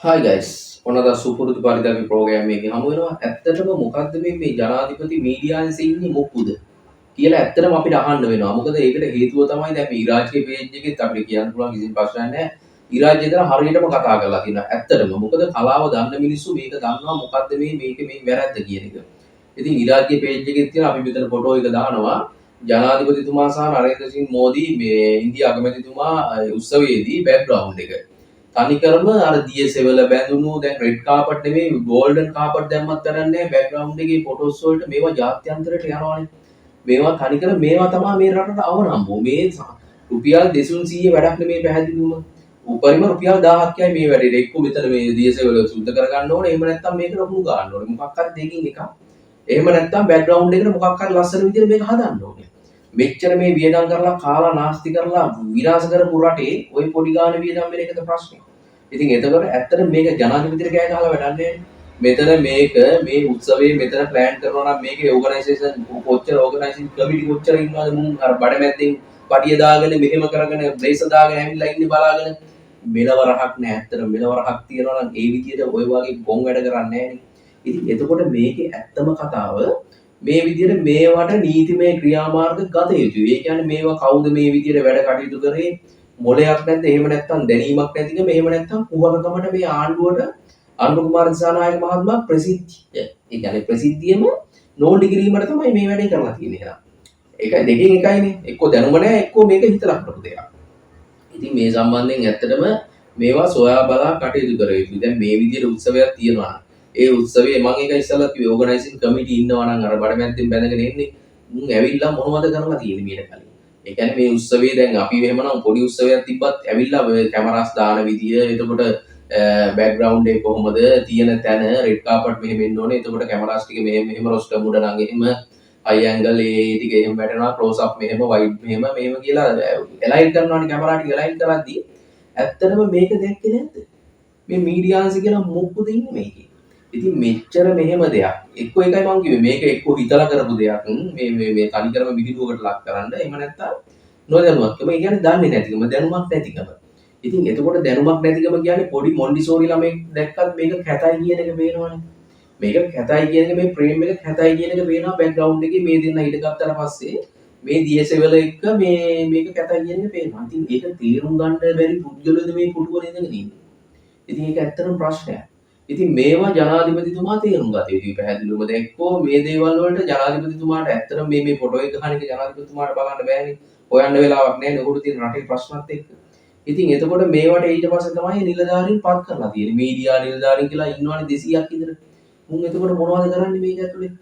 Hi guys. ඔන්නදා සුපුරුදු පරිදි අපි ප්‍රෝග්‍රෑම් එකේ හමු වෙනවා. ඇත්තටම මොකද්ද මේ ජනාධිපති මීඩියාවේ ඉන්නේ මොකුද කියලා ඇත්තටම අපිට අහන්න වෙනවා. මොකද ඒකට හේතුව තමයි දැන් මේ ඉරාජ්ගේ පේජ් එකෙත් අපිට කියන්න පුළුවන් කිසිම ප්‍රශ්නයක් නැහැ. ඉරාජ්‍ය දර හරියටම කතා කරලා තියෙනවා. ඇත්තටම මොකද කලාව දන්න මිනිස්සු මේක දන්නවා මොකද්ද මේකේ වැරද්ද කියන එක. ඉතින් ඉරාජ්ගේ පේජ් එකෙත් තියෙන අපි මෙතන ෆොටෝ එක දානවා. ජනාධිපතිතුමා සහ නරේන්ද්‍ර සිං මෝදි මේ ඉන්දියා අගමැතිතුමා උත්සවයේදී බෑග්ග්‍රවුන්ඩ් එක තනිකරම අර දියසෙවල බැඳුණු දැන් රෙඩ් කාපට් නෙමෙයි ගෝල්ඩන් කාපට් දැම්මත් වැඩක් නැහැ බෑග්ග්‍රවුන්ඩ් එකේ ෆොටෝස් වලට මේවා ජාත්‍යන්තරයට යනවානේ මේවා තනිකර මේවා තමයි මේ රටට අවනම්බු මේ රුපියල් 200 වැඩක් නෙමෙයි පැහැදිලිවම උපරිම රුපියල් 1000ක් යයි මේ වැඩේට එක්ක මෙතන මේ දියසෙවල සුද්ධ කරගන්න ඕනේ එහෙම නැත්නම් මේක රොමු ගන්න ඕනේ මොකක් හරි දෙකින් එකක් එහෙම නැත්නම් බෑග්ග්‍රවුන්ඩ් එකට මොකක් හරි ලස්සන විදිහට මේක හදන්න ඕනේ මෙච්චර මේ වියදම් කරලා කාලා නාස්ති කරලා විනාශ කරපු රටේ ওই පොඩි ගාන වියදම් වෙන එකද ප්‍රශ්නේ. ඉතින් එතකොට ඇත්තට මේක ජනාධිපතිට කෑ ගහලා වැඩක් නැහැ. මෙතන මේක මේ උත්සවයේ මෙතන ප්ලෑන් කරනවා නම් මේකේ ඕගනයිසේෂන් කොච්චර ඕගනයිසින් කමිටි කොච්චර ඉන්නවද මුන් අර බඩමැද්දෙන් පටිය දාගෙන මෙහෙම කරගෙන බ්ලේසර් දාගෙන ඇවිල්ලා ඉන්නේ බලාගෙන මෙලවරහක් නැහැ. ඇත්තට මෙලවරහක් තියනවා නම් ඒ විදිහට ওই වගේ ගොන් වැඩ කරන්නේ නැහැ නේ. ඉතින් එතකොට මේකේ ඇත්තම කතාව මේ විදිහට මේවට නීතිමය ක්‍රියාමාර්ග ගත යුතුයි. ඒ කියන්නේ මේවා කවුද මේ විදිහට වැඩ කටයුතු කරේ මොලයක් නැද්ද එහෙම නැත්නම් දැනීමක් නැතිකම එහෙම නැත්නම් කුහකකමට මේ ආණ්ඩුවට අනුර කුමාර දිසානායක මහත්මයා ප්‍රසිද්ධිය. ඒ කියන්නේ ප්‍රසිද්ධියම නෝන්ඩි කිරීමට තමයි මේ වැඩේ කරලා තියෙන්නේ. ඒකයි දෙකෙන් එකයිනේ. එක්ක දැනුම නැහැ එක්ක මේක හිතලා කරපු දෙයක්. ඉතින් මේ සම්බන්ධයෙන් ඇත්තටම මේවා සොයා බලා කටයුතු කර යුතුයි. දැන් මේ විදිහට උත්සවයක් තියෙනවා. ඒ උත්සවයේ මම ඒක ඉස්සෙල්ලා කිව්වේ ඕගනයිසින් කමිටි ඉන්නවා නම් අර බඩමැද්දෙන් බැඳගෙන එන්නේ මුන් ඇවිල්ලා මොනවද කරලා තියෙන්නේ මීට කලින්. ඒ කියන්නේ මේ උත්සවයේ දැන් අපි එහෙමනම් පොඩි උත්සවයක් තිබ්බත් ඇවිල්ලා කැමරාස් දාන විදිය එතකොට බෑග්ග්‍රවුන්ඩ් එක කොහොමද තියෙන තැන රෙඩ් කාපට් මෙහෙම එන්න ඕනේ. එතකොට කැමරාස් ටික මෙහෙම රොස්ටම් උඩ නම් එහෙම හයි ඇන්ගල් ඒ ටික එහෙම වැටෙනවා ක්ලෝස් අප් මෙහෙම වයිඩ් මෙහෙම කියලා එලයින් කරනවානේ කැමරා ටික එලයින් කරද්දී ඇත්තටම මේක දැක්කේ නැද්ද? මේ මීඩියාස් කියලා මොකද ඉන්නේ මේකේ? ඉතින් මෙච්චර මෙහෙම දෙයක් එක්ක එකයි මං කිව්වේ මේක එක්ක හිතලා කරපු දෙයක් මේ තනිකරම විහිළුවකට ලක් කරන්න එහෙම නැත්නම් නොදැනුවත්කම ඒ කියන්නේ දන්නේ නැතිකම දැනුමක් නැතිකම ඉතින් එතකොට දැනුමක් නැතිකම කියන්නේ පොඩි මොන්ඩිසෝරි ළමෙක් දැක්කත් මේක කැතයි කියන එක පේනවනේ මේක කැතයි කියන එක මේ ප්‍රේම් එක කැතයි කියන එක පේනවා බෑග්ග්‍රවුන්ඩ් එකේ මේ දෙන්න හිටගත්තට පස්සේ මේ දියසෙවල එක්ක මේක කැතයි කියන එක පේනවා ඉතින් ඒක තේරුම් ගන්න බැරි පුද්ගලයෝද මේ පුටුවල ඉඳගෙන ඉන්නේ ඉතින් ඒක ඇත්තටම ප්‍රශ්නයක් ඉතින් මේවා ජනාධිපතිතුමා තේරුම් ගත යුතුයි පැහැදිලිවම දැක්කෝ මේ දේවල් වලට ජනාධිපතිතුමාට ඇත්තටම මේ ෆොටෝ එක ගන්න එක ජනාධිපතිතුමාට බලන්න බෑනේ හොයන්න වෙලාවක් නැහැ නේ ඔකට තියෙන රටේ ප්‍රශ්නත් එක්ක ඉතින් එතකොට මේවට ඊට පස්සේ තමයි නිලධාරීන් පත් කරලා තියෙන්නේ මීඩියා නිලධාරීන් කියලා ඉන්නවනේ 200ක් විතර මුන් එතකොට මොනවද කරන්නේ මේක ඇතුලේ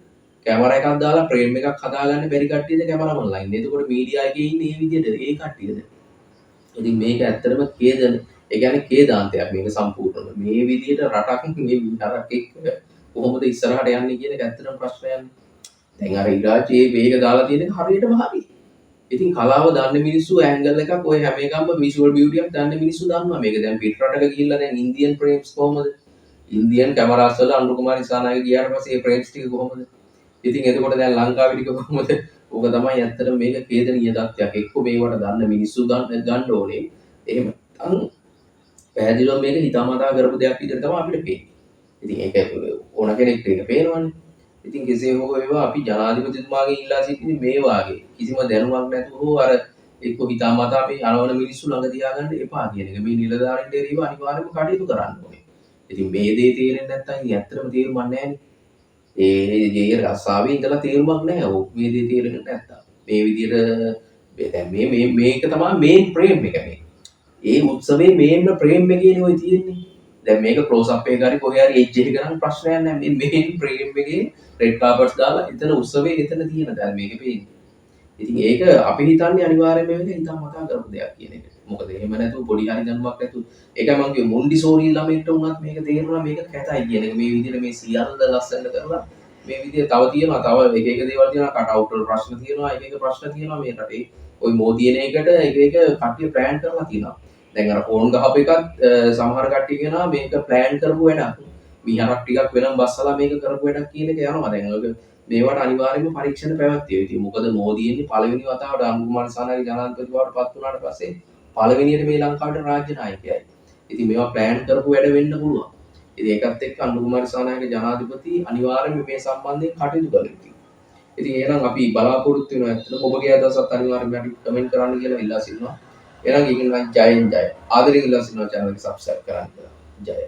කැමරා එකක් දාලා ෆ්‍රේම් එකක් හදාගන්න බැරි කට්ටියද කැමරාමන්ලා ඉන්නේ එතකොට මීඩියා එකේ ඉන්නේ මේ විදිහට ඒ කට්ටියද ඉතින් මේක ඇත්තටම ඛේදන ඒ කියන්නේ ඛේදාන්තයක් මේක සම්පූර්ණම මේ විදිහට රටක් මේ විතරක් එක්ක කොහොමද ඉස්සරහට යන්නේ කියන එක ඇත්තටම ප්‍රශ්නයක් දැන් අර ඉරාජයේ වේග දාලා තියෙන එක හරියටම හරි ඉතින් කලාව දන්න මිනිස්සු ඇන්ගල් එකක් ඔය හැම එකක්ම විෂුවල් බියුටි එකක් දන්න මිනිස්සු දන්නවා මේක දැන් පිට රටක ගිහිල්ලා දැන් ඉන්දියන් ෆ්‍රේම්ස් කොහොමද ඉන්දියන් කැමරාස් වල අනුර කුමාර දිසානායක ගියාට පස්සේ ඒ ෆ්‍රේම්ස් ටික කොහොමද ඉතින් එතකොට දැන් ලංකාවේ ටික කොහොමද ඕක තමයි ඇත්තටම මේක ඛේදනීය තත්ත්වයක් එක්ක මේවට දන්න මිනිස්සු ගන්න ඕනේ එහෙම පැහැදිලිවම මේක හිතාමතා කරපු දෙයක් විදිහට තමයි අපිට පේන්නේ. ඉතින් ඒක ඕන කෙනෙක්ට ඒක පේනවනේ. ඉතින් කෙසේ හෝ වේවා අපි ජනාධිපතිතුමාගෙන් ඉල්ලා සිටින්නේ මේ වාගේ කිසිම දැනුමක් නැතුව අර එක්ක හිතාමතා මේ අනවන මිනිස්සු ළඟ තියාගන්න එපා කියන එක. මේ නිලධාරීන්ට ඒව අනිවාර්යයෙන්ම කටයුතු කරන්න ඕනේ. ඉතින් මේ දේ තේරෙන්නේ නැත්නම් ඉතින් ඇත්තටම තේරුමක් නැහැ නේ. ඒ රස්සාවේ ඉඳලා තේරුමක් නැහැ. ඔව් මේ දේ තේරෙන්නේ නැත්තම්. මේ විදිහට දැන් මේක තමයි මේන් ප්‍රේම් එක මේ. ඒ උත්සවයේ මේන්න ප්‍රේම් එකේනේ ඔය තියෙන්නේ. දැන් මේක ක්ලෝස් අප් එක හරි කොහේ හරි එජ් එක ගන්න ප්‍රශ්නයක් නැහැ. මේ මේන් ප්‍රේම් එකේ රෙඩ් කාපට්ස් දාලා එතන උත්සවයේ එතන තියෙන දැන් මේක පේන්නේ. ඉතින් ඒක අපි හිතන්නේ අනිවාර්යයෙන්ම මේක හිතාමතා කරපු දෙයක් කියන එක. මොකද එහෙම නැතුව පොඩි හරි දැනුමක් නැතුව ඒකයි මම කිව්වේ මොන්ඩිසෝරි ළමයින්ට වුණත් මේක තේරුණා මේක කැතයි කියන එක. මේ විදිහට මේ සියල්ල ලස්සන කරලා මේ විදිහට තව තියෙනවා තව එක දේවල් තියෙනවා කට් අවුට් වල ප්‍රශ්න තියෙනවා එක ප්‍රශ්න තියෙනවා මේ රටේ. ওই මෝදියන එකට එක කට්ටිය ප්ලෑන් කරලා තියෙනවා. දැන් අර ෆෝන් ගහපු එකත් සමහර කට්ටිය කියනවා මේක ප්ලෑන් කරපු වැඩක්. මිහරක් ටිකක් වෙනම බස්සලා මේක කරපු වැඩක් කියන එක යනවා. දැන් ඔය මේවට අනිවාර්යයෙන්ම පරීක්ෂණ පැවැත්විය යුතුයි. මොකද මෝදි එන්නේ පළවෙනි වතාවට අනුර කුමාර දිසානායක ජනාධිපතිවරයාට පත් වුණාට පස්සේ පළවෙනියට මේ ලංකාවට රාජ්‍ය නායකයයි. ඉතින් මේවා ප්ලෑන් කරපු වැඩ වෙන්න පුළුවන්. ඉතින් ඒකත් එක්ක අනුර කුමාර දිසානායක ජනාධිපති අනිවාර්යයෙන්ම මේ සම්බන්ධයෙන් කටයුතු කළ යුතුයි. ඉතින් එහෙනම් අපි බලාපොරොත්තු වෙනවා ඇත්තටම ඔබගේ අදහසත් අනිවාර්යයෙන්ම මට කමෙන්ට් කරන්න කියලා ඉල්ලා සිටිනවා. එහෙනම් ඉතින් ජයෙන් ජය. ආදරෙන් ඉල්ලා සිටිනවා channel එක subscribe කරන්න කියලා. ජය.